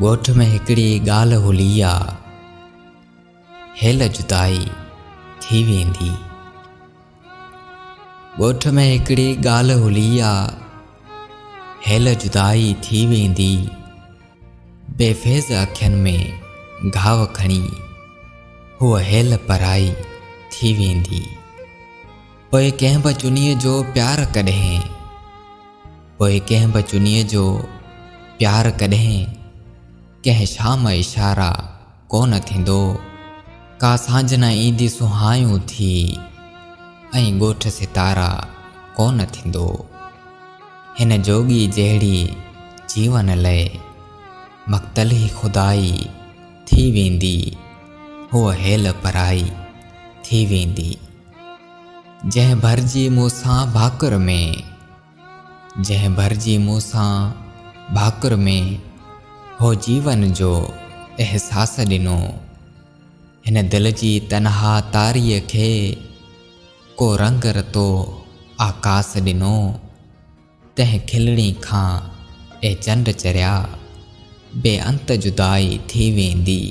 ॻोठ में हिकिड़ी ॻाल्हि हुली आ, हेल जुदाई थी वेंदी। ॻोठ में हिकिड़ी ॻाल्हि हुली आ, हेल जुदाई थी वेंदी। बेफेज़ अखियुनि में घाव खणी हूअ हेल पराई थी वेंदी। पोइ कंहिं बि चुनीअ जो प्यार कॾहिं, पोइ कंहिं बि चुनीअ जो प्यार कॾहिं कंहिं शाम इशारा कोन थींदो। का सांझ न ईंदी सुहायूं थी ऐं ॻोठ सितारा कोन थींदो। हिन जोगी जहिड़ी जीवन लाइ मक़्तली खुदाई थी वेंदी। हूअ हेल पराई थी वेंदी। जंहिं भरिजी मूंसां भाकुर में, जंहिं भरिजी मूंसां भाकुर में हो जीवन जो अहसास ॾिनो। हिन दिल जी तनहा तारीअ खे को रंग रतो आकाश ॾिनो। तंहिं खिलणी खां ए चंड चरिया बेअंत जुदाई थी वेंदी।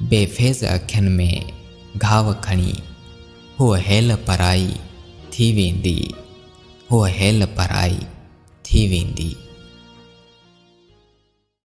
बेफेज़ अखियुनि में घाव खणी हूअ हेल पराई थी वेंदी। हूअ हेल पराई थी वेंदी।